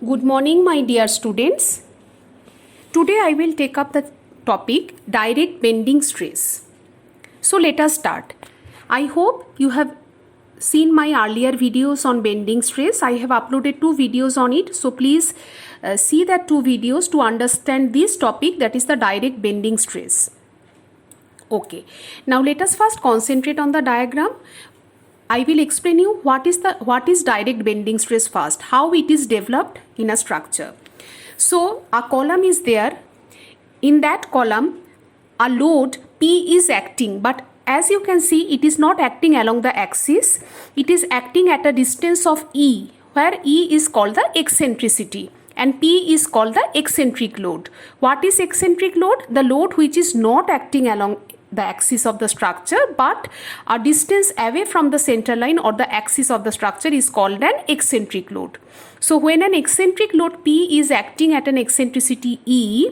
Good morning, my dear students. Today I will take up the topic direct bending stress. So let us start. I hope you have seen my earlier videos on bending stress. I have uploaded 2 videos on it. So please see that 2 videos to understand this topic, that is the direct bending stress. Okay. Now let us first concentrate on the diagram. I will explain you what is direct bending stress first, how it is developed in a structure. So a column is there. In that column, a load P is acting, but as you can see, it is not acting along the axis. It is acting at a distance of E, where E is called the eccentricity and P is called the eccentric load. What is eccentric load? The load which is not acting along the axis of the structure but a distance away from the center line or the axis of the structure is called an eccentric load. So when an eccentric load P is acting at an eccentricity E,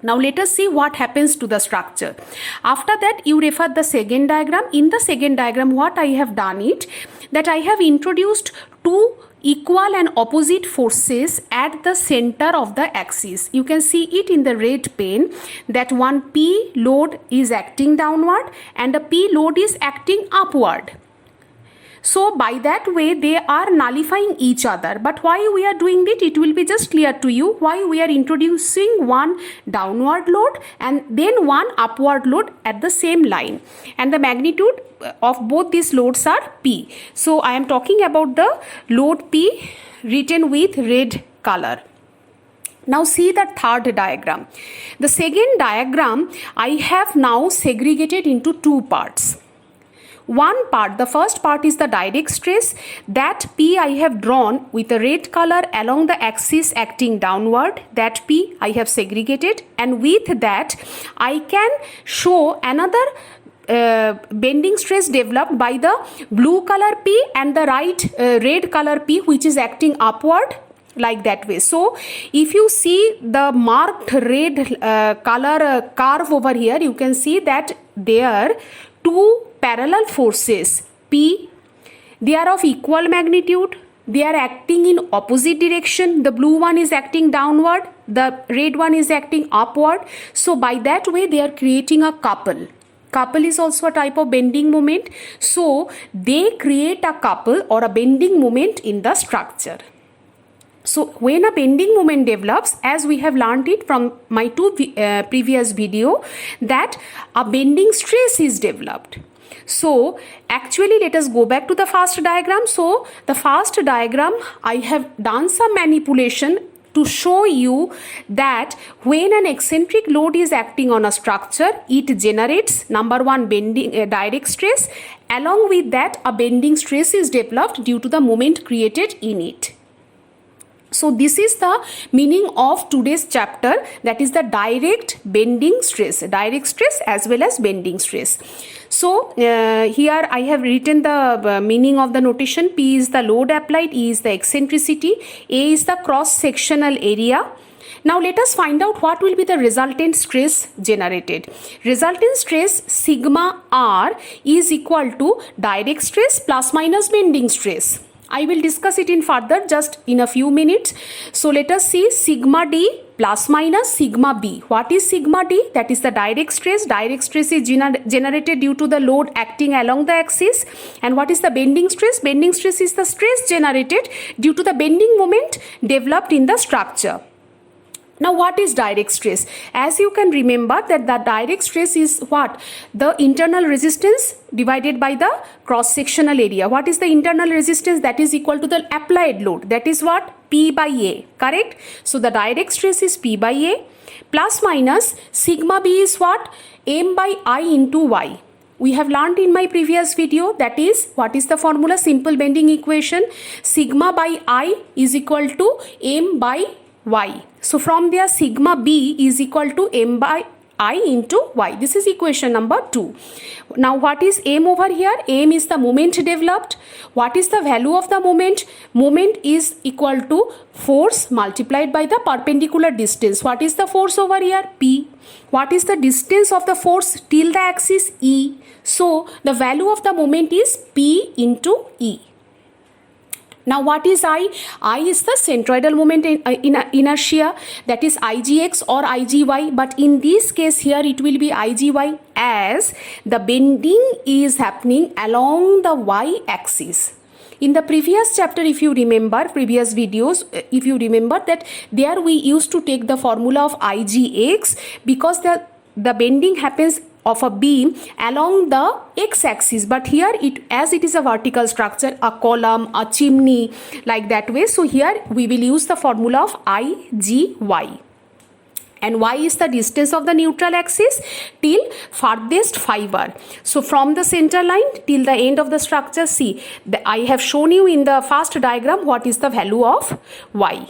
now let us see what happens to the structure. After that, you refer the second diagram. In the second diagram, what I have done it, that I have introduced two equal and opposite forces at the center of the axis. You can see it in the red pen that one P load is acting downward and a P load is acting upward. So by that way they are nullifying each other. But why we are doing it, it will be just clear to you why we are introducing one downward load and then one upward load at the same line. And the magnitude of both these loads are P. So I am talking about the load P written with red color. Now see the third diagram. The second diagram I have now segregated into two parts. One part, the first part is the direct stress, that P I have drawn with a red color along the axis acting downward, that P I have segregated, and with that I can show another bending stress developed by the blue color P and the red color P which is acting upward like that way. So if you see the marked red color curve over here, you can see that there two parallel forces P, they are of equal magnitude, they are acting in opposite direction. The blue one is acting downward, the red one is acting upward. So by that way they are creating a couple. Couple is also a type of bending moment. So they create a couple or a bending moment in the structure. So when a bending moment develops, as we have learned it from my two previous video, that a bending stress is developed. So actually let us go back to the first diagram. So the first diagram I have done some manipulation to show you that when an eccentric load is acting on a structure, it generates number one bending direct stress. Along with that, a bending stress is developed due to the moment created in it. So this is the meaning of today's chapter, that is the direct bending stress as well as bending stress. So here I have written the meaning of the notation. P is the load applied, E is the eccentricity, A is the cross-sectional area. Now let us find out what will be the resultant stress generated. Resultant stress sigma R is equal to direct stress plus minus bending stress. I will discuss it in further just in a few minutes. So let us see sigma D plus minus sigma B. What is sigma D? That is the direct stress. Direct stress is generated due to the load acting along the axis. And what is the bending stress? Bending stress is the stress generated due to the bending moment developed in the structure. Now what is direct stress? As you can remember that the direct stress is what? The internal resistance divided by the cross-sectional area. What is the internal resistance? That is equal to the applied load. That is what? P by A, correct? So the direct stress is P by A plus minus sigma B is what? M by I into Y. We have learned in my previous video, that is, what is the formula? Simple bending equation. Sigma by I is equal to M by Y. So from there sigma B is equal to M by I into Y. This is equation number 2. Now what is M over here? M is the moment developed. What is the value of the moment? Moment is equal to force multiplied by the perpendicular distance. What is the force over here? P. What is the distance of the force till the axis? E. So the value of the moment is P into E. Now what is I? I is the centroidal moment in inertia, that is IGX or IGY, but in this case here it will be IGY as the bending is happening along the Y axis. In the previous chapter, if you remember, previous videos, if you remember that there we used to take the formula of IGX because the bending happens of a beam along the x-axis, but here as it is a vertical structure, a column, a chimney, like that way. So here we will use the formula of IGY. And y is the distance of the neutral axis till farthest fiber. So from the center line till the end of the structure, see, I have shown you in the first diagram what is the value of y.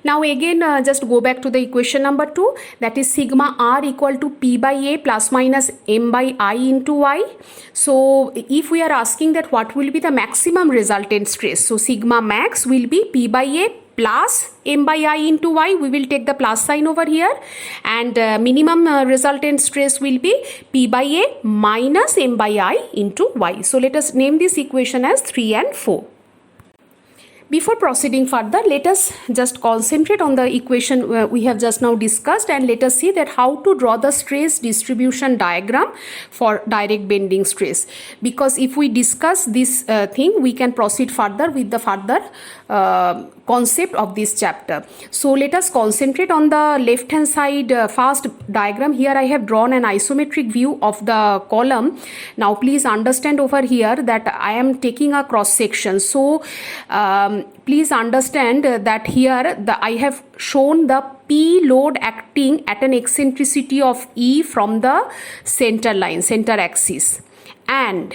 Now again just go back to the equation number 2, that is sigma r equal to p by a plus minus m by I into y. So if we are asking that what will be the maximum resultant stress, so sigma max will be p by a plus m by I into y, we will take the plus sign over here, and minimum resultant stress will be p by a minus m by I into y. So let us name this equation as 3 and 4. Before proceeding further, let us just concentrate on the equation we have just now discussed, and let us see that how to draw the stress distribution diagram for direct bending stress. Because if we discuss this thing, we can proceed further with the further concept of this chapter. So let us concentrate on the left hand side first diagram. Here I have drawn an isometric view of the column. Now please understand over here that I am taking a cross section. So please understand that here I have shown the P load acting at an eccentricity of E from the center line, center axis. And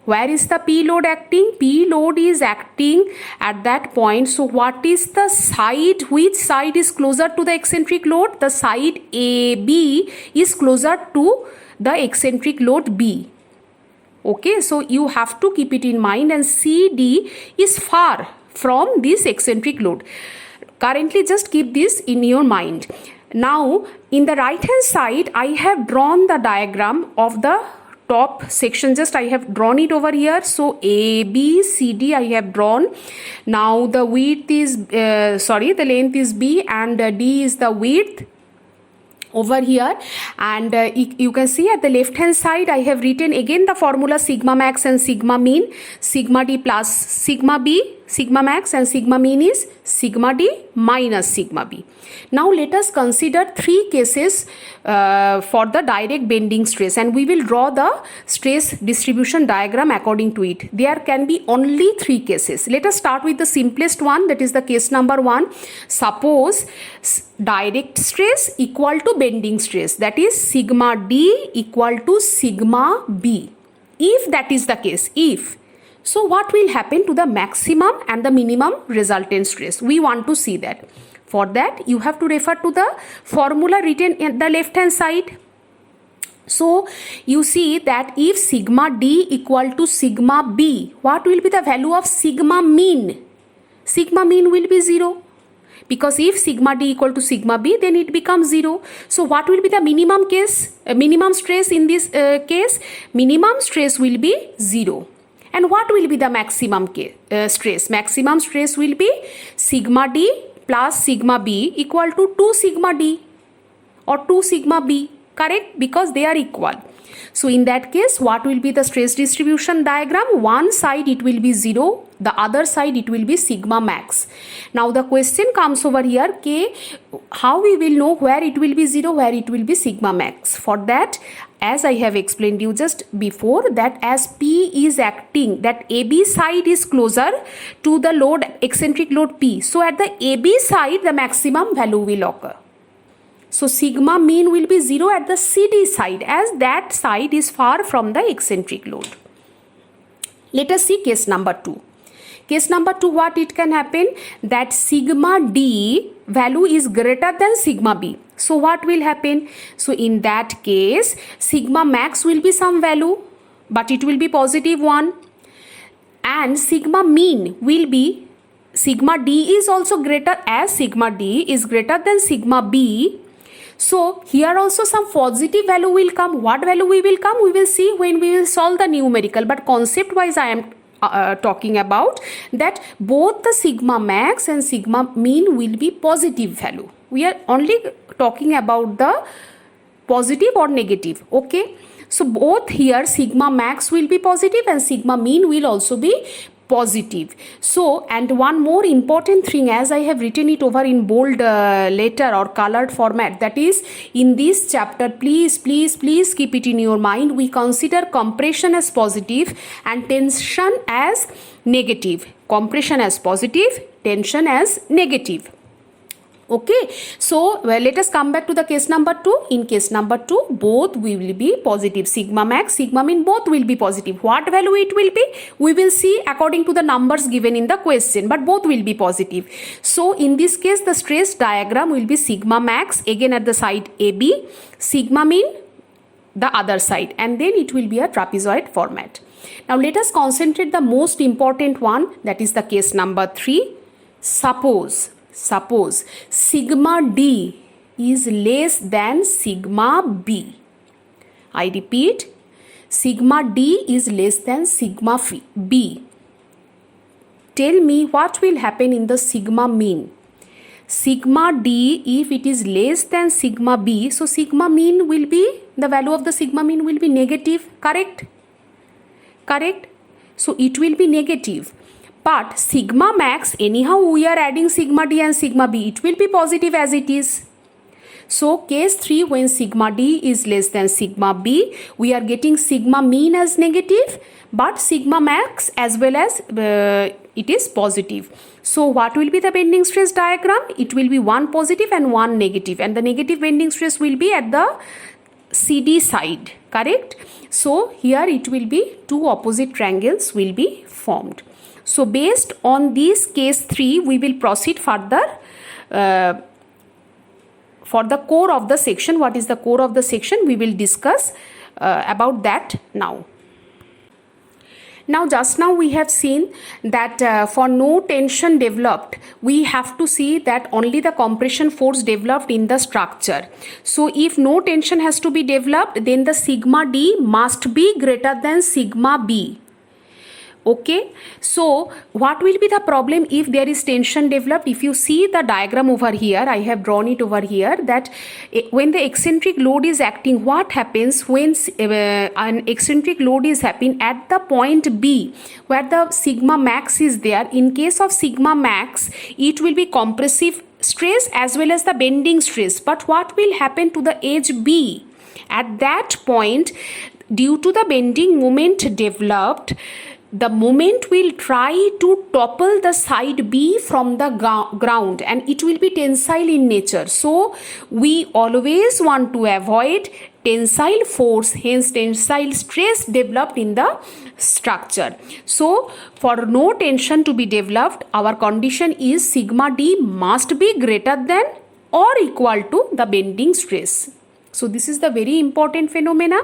where is the P load acting? P load is acting at that point. So what is the side? Which side is closer to the eccentric load? The side AB is closer to the eccentric load B. Okay, so you have to keep it in mind, and CD is far from this eccentric load. Currently just keep this in your mind. Now in the right hand side I have drawn the diagram of the top section, just I have drawn it over here. So A, B, C, D I have drawn. Now the width is the length is B, and D is the width over here, and you can see at the left hand side I have written again the formula sigma max and sigma mean. Sigma D plus sigma B, sigma max, and sigma mean is sigma D minus sigma B. Now let us consider 3 cases for the direct bending stress, and we will draw the stress distribution diagram according to it. There can be only 3 cases. Let us start with the simplest one, that is the case number 1. Suppose direct stress equal to bending stress, that is sigma D equal to sigma B. If that is the case, so what will happen to the maximum and the minimum resultant stress? We want to see that. For that you have to refer to the formula written at the left hand side. So you see that if sigma D equal to sigma B, what will be the value of sigma mean? Sigma mean will be 0. Because if sigma D equal to sigma B, then it becomes 0. So what will be the minimum stress in this case? Minimum stress will be 0. And what will be the maximum stress? Maximum stress will be sigma D plus sigma B equal to 2 sigma D or 2 sigma B, correct? Because they are equal. So in that case, what will be the stress distribution diagram? One side it will be 0, the other side it will be sigma max. Now the question comes over here, how we will know where it will be 0, where it will be sigma max? For that, as I have explained you just before, that as P is acting, that AB side is closer to the load, eccentric load P. So at the AB side, the maximum value will occur. So sigma mean will be 0 at the CD side, as that side is far from the eccentric load. Let us see case number 2. Case number 2, what it can happen? That sigma D value is greater than sigma B. So what will happen? So in that case, sigma max will be some value, but it will be positive 1. And sigma mean will be, sigma D is also greater, as sigma D is greater than sigma B. So here also some positive value will come. What value we will come? We will see when we will solve the numerical. But concept wise I talking about, that both the sigma max and sigma mean will be positive value. We are only talking about the positive or negative. Okay, so both here sigma max will be positive and sigma mean will also be positive. So, and one more important thing, as I have written it over in bold letter or colored format, that is in this chapter, please keep it in your mind, we consider compression as positive and tension as negative. Compression as positive, tension as negative. Okay, so let us come back to the case number 2. In case number 2, both will be positive. Sigma max, sigma mean, both will be positive. What value it will be? We will see according to the numbers given in the question, but both will be positive. So in this case, the stress diagram will be sigma max again at the side AB, sigma mean the other side, and then it will be a trapezoid format. Now let us concentrate the most important one, that is the case number 3. Suppose sigma D is less than sigma B. I repeat, sigma D is less than sigma B. Tell me what will happen in the sigma mean. Sigma D, if it is less than sigma B, so sigma mean will be, the value of the sigma mean will be negative, correct? Correct? So it will be negative. But sigma max, anyhow we are adding sigma D and sigma B, it will be positive as it is. So case 3, when sigma D is less than sigma B, we are getting sigma mean as negative, but sigma max as well as it is positive. So what will be the bending stress diagram? It will be one positive and one negative, and the negative bending stress will be at the CD side, correct? So here it will be two opposite triangles will be formed. So based on this case 3, we will proceed further for the core of the section. What is the core of the section? We will discuss about that now. Now just now we have seen that for no tension developed, we have to see that only the compression force developed in the structure. So if no tension has to be developed, then the sigma D must be greater than sigma B. Okay, so what will be the problem if there is tension developed? If you see the diagram over here, I have drawn it over here, that when the eccentric load is acting, what happens when an eccentric load is happening at the point B where the sigma max is there? In case of sigma max, it will be compressive stress as well as the bending stress. But what will happen to the edge B? At that point, due to the bending moment developed, the moment will try to topple the side B from the ground, and it will be tensile in nature. So we always want to avoid tensile force, hence tensile stress developed in the structure. So for no tension to be developed, our condition is sigma D must be greater than or equal to the bending stress. So this is the very important phenomena.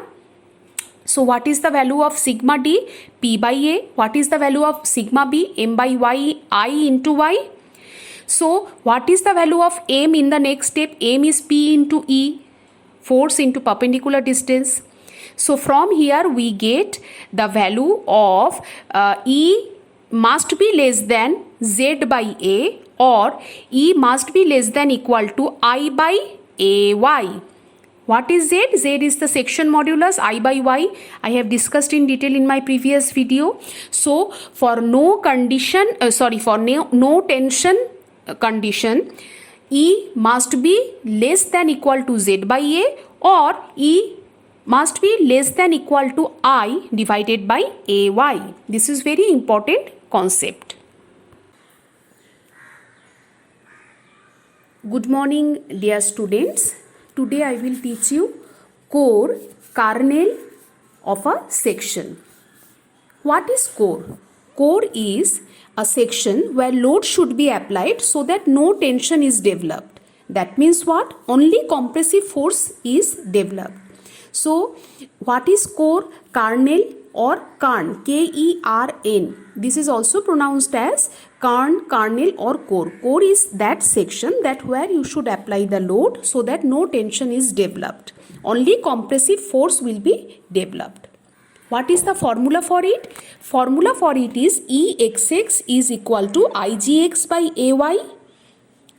So what is the value of sigma D? P by A. What is the value of sigma B? M by Y, I into Y. So what is the value of M in the next step? M is P into E, force into perpendicular distance. So from here we get the value of E must be less than Z by A, or E must be less than equal to I by AY. What is Z? Z is the section modulus. I by Y I have discussed in detail in my previous video. So for no condition, for no tension condition, E must be less than equal to Z by A, or E must be less than equal to I divided by AY. This is very important concept. Good morning, dear students. Today I will teach you core, kernel of a section. What is core? Core is a section where load should be applied so that no tension is developed. That means what? Only compressive force is developed. So what is core, kernel or kern? K-E-R-N. This is also pronounced as kern, kernel or core. Core is that section that where you should apply the load so that no tension is developed. Only compressive force will be developed. What is the formula for it? Formula for it is Exx is equal to Igx by Ay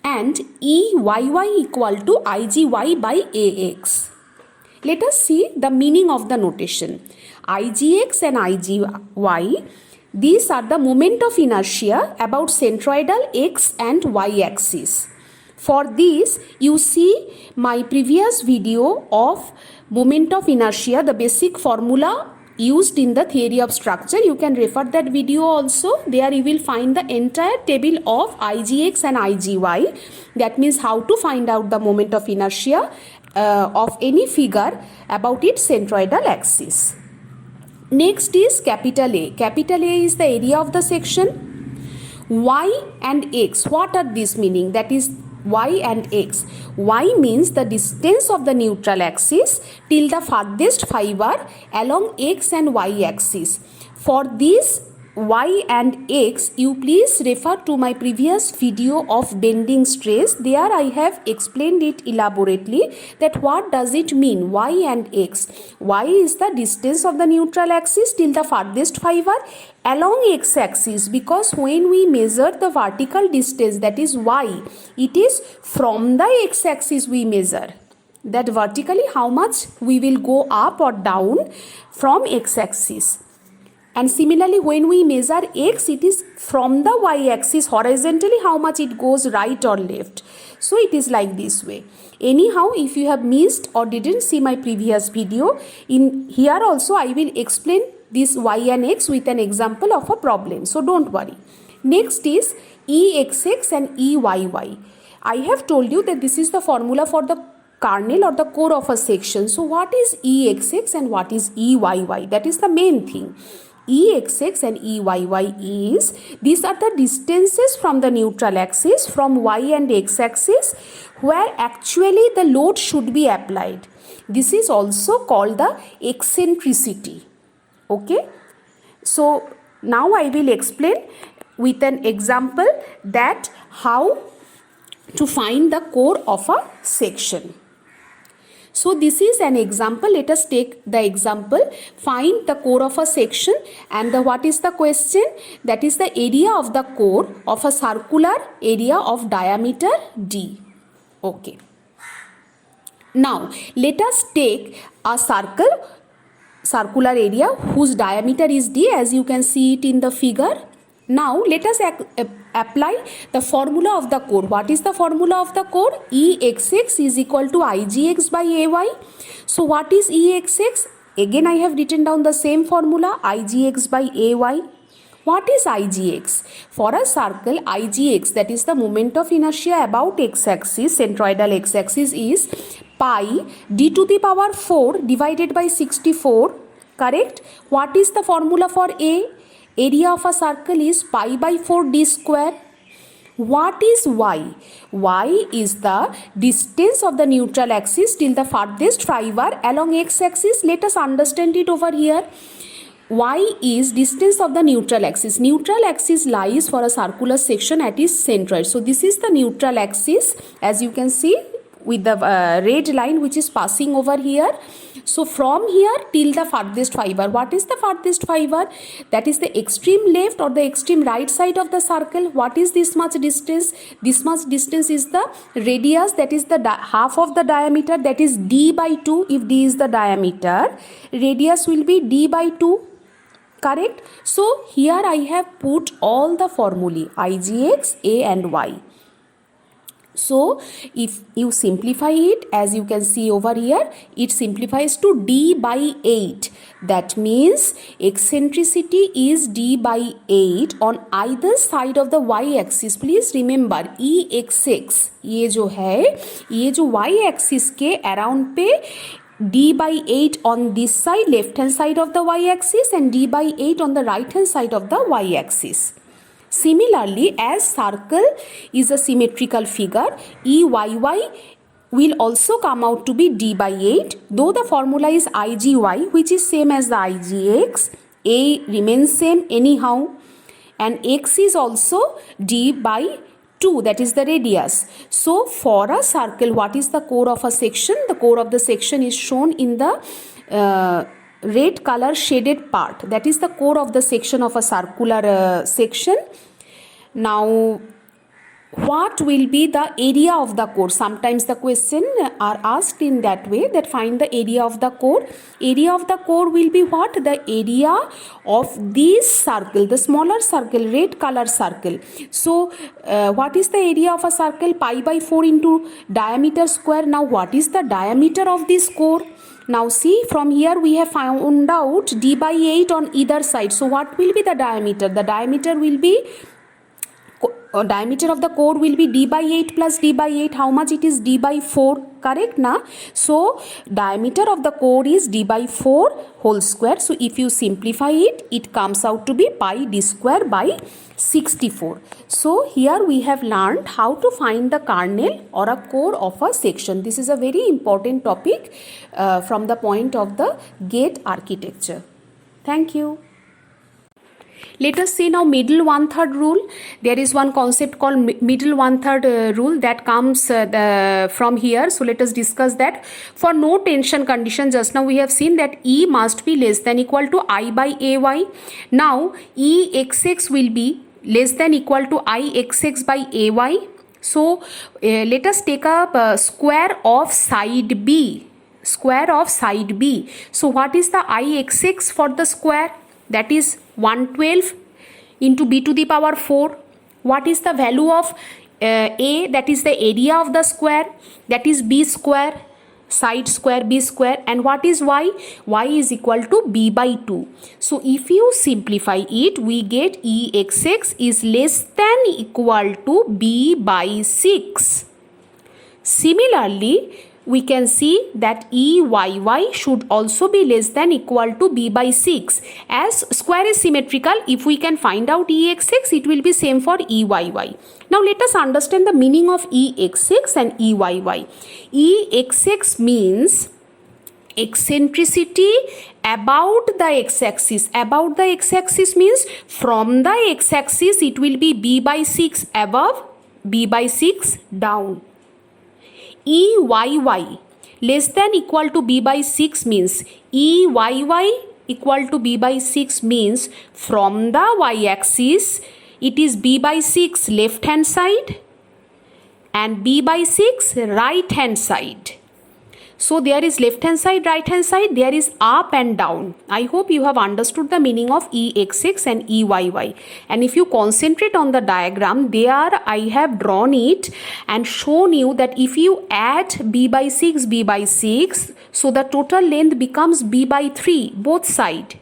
and Eyy equal to Igy by Ax. Let us see the meaning of the notation. Igx and Igy, these are the moment of inertia about centroidal x and y axis. For this, you see my previous video of moment of inertia, the basic formula used in the theory of structure. You can refer that video also. There you will find the entire table of Igx and Igy. That means how to find out the moment of inertia of any figure about its centroidal axis. Next is capital A. Capital A is the area of the section. Y and X, what are these meaning? That is Y and X. Y means the distance of the neutral axis till the farthest fiber along X and Y axis. For this Y and X, you please refer to my previous video of bending stress. There I have explained it elaborately that what does it mean Y and X. Y is the distance of the neutral axis till the farthest fiber along X axis, because when we measure the vertical distance, that is Y, it is from the X axis we measure. That vertically how much we will go up or down from X axis. And similarly, when we measure X, it is from the Y axis horizontally how much it goes right or left. So it is like this way. Anyhow, if you have missed or didn't see my previous video, in here also I will explain this Y and X with an example of a problem. So don't worry. Next is Exx and Eyy. I have told you that this is the formula for the kernel or the core of a section. So what is Exx and what is Eyy? That is the main thing. Exx and Eyy is, these are the distances from the neutral axis from Y and X axis where actually the load should be applied. This is also called the eccentricity. Okay. So now I will explain with an example that how to find the core of a section. So this is an example. Let us take the example. Find the core of a section, and what is the question? That is the area of the core of a circular area of diameter D. Okay. Now let us take a circular area whose diameter is D, as you can see it in the figure. Now let us apply the formula of the core. What is the formula of the core? Exx is equal to Igx by Ay. So what is Exx? Again I have written down the same formula, Igx by Ay. What is Igx? For a circle, Igx, that is the moment of inertia about x-axis, centroidal x-axis, is pi d to the power 4 divided by 64. Correct? What is the formula for A? Area of a circle is pi by 4 d square. What is Y? Y is the distance of the neutral axis till the farthest fiber along x axis. Let us understand it over here. Y is distance of the neutral axis. Neutral axis lies for a circular section at its centroid. So this is the neutral axis, as you can see with the red line which is passing over here. So from here till the farthest fiber. What is the farthest fiber? That is the extreme left or the extreme right side of the circle. What is this much distance? This much distance is the radius, that is the half of the diameter, that is d by 2. If d is the diameter, radius will be d by 2. Correct? So here I have put all the formulae Igx, A and Y. So if you simplify it, as you can see over here, it simplifies to d by 8. That means eccentricity is d by 8 on either side of the y axis. Please remember Exx, ये जो है, ये जो y axis के around पे d by 8 on this side, left hand side of the y axis, and d by 8 on the right hand side of the y axis. Similarly, as circle is a symmetrical figure, Eyy will also come out to be d by 8. Though the formula is Igy, which is same as the Igx, A remains same anyhow, and x is also d by 2, that is the radius. So for a circle, what is the core of a section? The core of the section is shown in the red color shaded part, that is the core of the section of a circular section. Now what will be the area of the core? Sometimes the question are asked in that way, that find the area of the core. Area of the core will be what? The area of this circle, the smaller circle, red color circle. So what is the area of a circle? Pi by 4 into diameter square. Now what is the diameter of this core? Now see, from here we have found out d by 8 on either side. So what will be the diameter? The diameter will be diameter of the core will be d by 8 plus d by 8. How much it is? D by 4, correct na? So diameter of the core is d by 4 whole square. So if you simplify it, it comes out to be pi d square by 64. So here we have learned how to find the kernel or a core of a section. This is a very important topic from the point of the gate architecture. Thank you. Let us see now middle one-third rule. There is one concept called middle one-third rule that comes from here. So let us discuss that. For no tension condition, just now we have seen that E must be less than equal to I by AY. Now EXX will be less than equal to IXX by AY. So let us take up square of side B. Square of side B. So what is the IXX for the square? That is 112 into b to the power 4. What is the value of a? That is the area of the square, that is b square, side square b square. And what is y? Y is equal to b by 2. So if you simplify it, we get EXX is less than equal to b by 6. Similarly, we can see that EYY should also be less than equal to b by 6. As square is symmetrical, if we can find out EXX, it will be same for EYY. Now let us understand the meaning of EXX and EYY. EXX means eccentricity about the x-axis. About the x-axis means from the x-axis it will be b by 6 above, b by 6 down. EYY less than equal to b by 6 means EYY equal to b by 6 means from the y-axis it is b by 6 left hand side and b by 6 right hand side. So there is left hand side, right hand side, there is up and down. I hope you have understood the meaning of EXX and EYY. And if you concentrate on the diagram, there I have drawn it and shown you that if you add b by 6, b by 6, so the total length becomes b by 3, both side.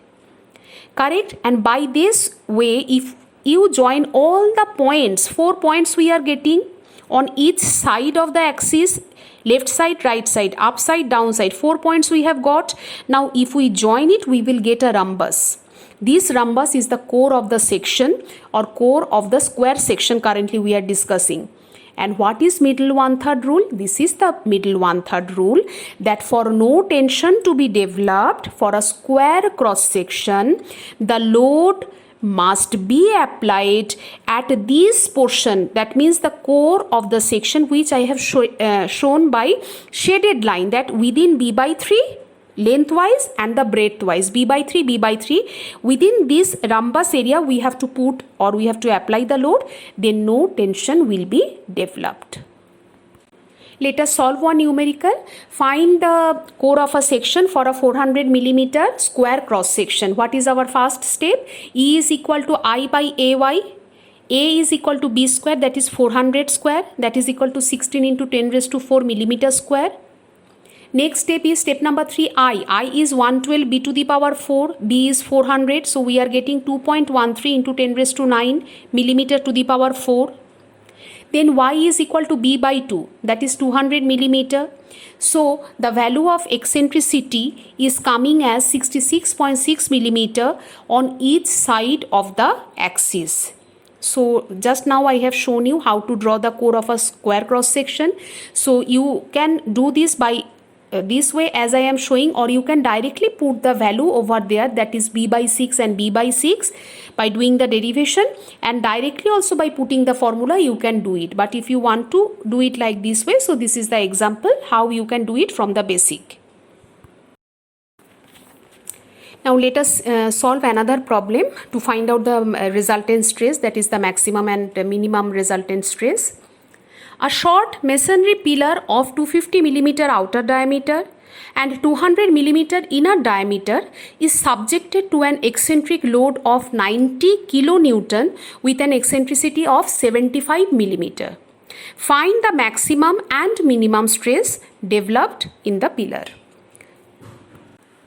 Correct? And by this way, if you join all the points, 4 points we are getting on each side of the axis, left side, right side, upside, downside, 4 points we have got. Now if we join it, we will get a rhombus. This rhombus is the core of the section or core of the square section currently we are discussing. And what is middle one-third rule? This is the middle one-third rule, that for no tension to be developed for a square cross section, the load must be applied at this portion, that means the core of the section, which I have shown by shaded line, that within b by 3 lengthwise and the breadthwise, b by 3, b by 3, within this rhombus area we have to put or we have to apply the load, then no tension will be developed. Let us solve one numerical. Find the core of a section for a 400 millimeter square cross section. What is our first step? E is equal to I by AY. A is equal to B square, that is 400 square, that is equal to 16 into 10 raised to 4 millimeter square. Next step is step number 3, I is 112, B to the power 4, B is 400. So we are getting 2.13 into 10 raised to 9 millimeter to the power 4. Then y is equal to b by 2, that is 200 millimeter. So the value of eccentricity is coming as 66.6 millimeter on each side of the axis. So just now I have shown you how to draw the core of a square cross section. So you can do this by this way as I am showing, or you can directly put the value over there, that is b by 6 and b by 6, by doing the derivation, and directly also by putting the formula you can do it. But if you want to do it like this way, so this is the example how you can do it from the basic. Now let us solve another problem to find out the resultant stress, that is the maximum and minimum resultant stress. A short masonry pillar of 250 mm outer diameter and 200 mm inner diameter is subjected to an eccentric load of 90 kN with an eccentricity of 75 mm. Find the maximum and minimum stress developed in the pillar.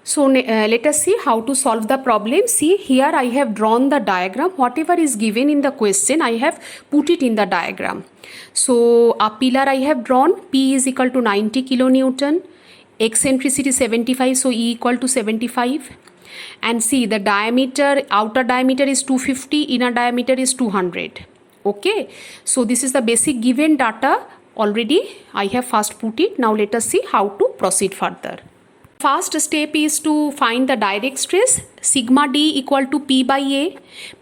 So let us see how to solve the problem. See, here I have drawn the diagram. Whatever is given in the question, I have put it in the diagram. So a pillar I have drawn, P is equal to 90 kN, eccentricity 75, so E equal to 75. And see, the diameter, outer diameter is 250, inner diameter is 200. Okay, so this is the basic given data already. I have first put it. Now let us see how to proceed further. First step is to find the direct stress, sigma D equal to P by A.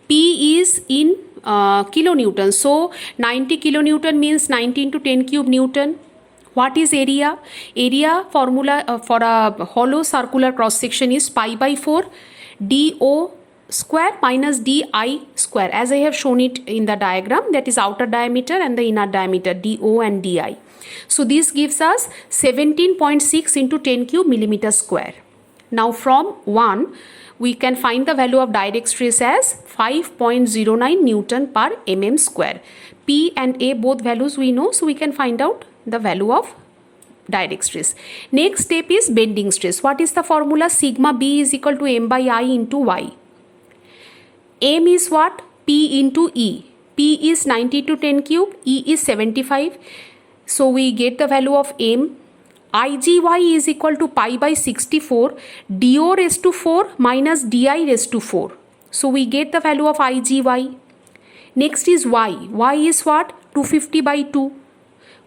P is in kilonewton. So 90 kilonewton means 90 into 10 cube Newton. What is area? Area formula for a hollow circular cross section is pi by 4 dO square minus di square, as I have shown it in the diagram, that is outer diameter and the inner diameter, dO and di. So this gives us 17.6 into 10 cube millimeter square. Now from 1 we can find the value of direct stress as 5.09 Newton per mm square. P and A both values we know, so we can find out the value of direct stress. Next step is bending stress. What is the formula? Sigma B is equal to m by I into y. M is what? P into E. P is 90 to 10 cube, E is 75. So we get the value of M. IGY is equal to pi by 64 dO raised to 4 minus di raised to 4. So we get the value of IGY. Next is Y. Y is what? 250 by 2,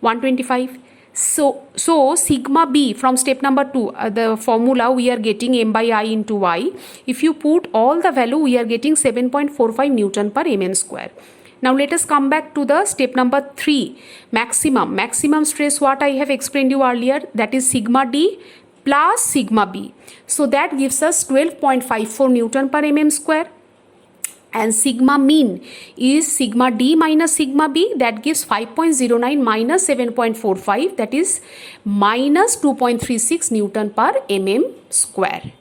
125. So sigma B from step number 2, the formula we are getting m by I into y. If you put all the value, we are getting 7.45 Newton per mm square. Now let us come back to the step number 3, maximum. Maximum stress, what I have explained you earlier, that is sigma D plus sigma B. So that gives us 12.54 Newton per mm square. And sigma mean is sigma D minus sigma B, that gives 5.09 minus 7.45, that is minus 2.36 Newton per mm square.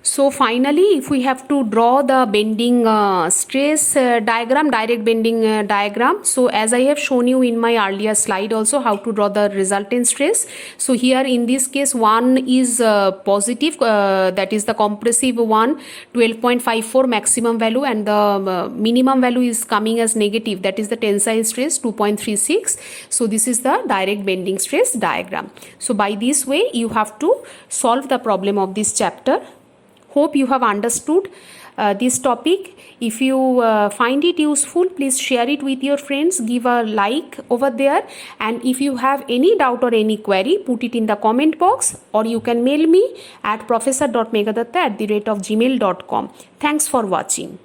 So finally, if we have to draw the bending stress diagram, direct bending diagram, so as I have shown you in my earlier slide also how to draw the resultant stress. So here in this case, one is positive, that is the compressive one, 12.54 maximum value, and the minimum value is coming as negative, that is the tensile stress 2.36. So this is the direct bending stress diagram. So by this way you have to solve the problem of this chapter. Hope you have understood this topic. If you find it useful, please share it with your friends, give a like over there, and if you have any doubt or any query, put it in the comment box, or you can mail me at professor.megadatta@gmail.com. Thanks for watching.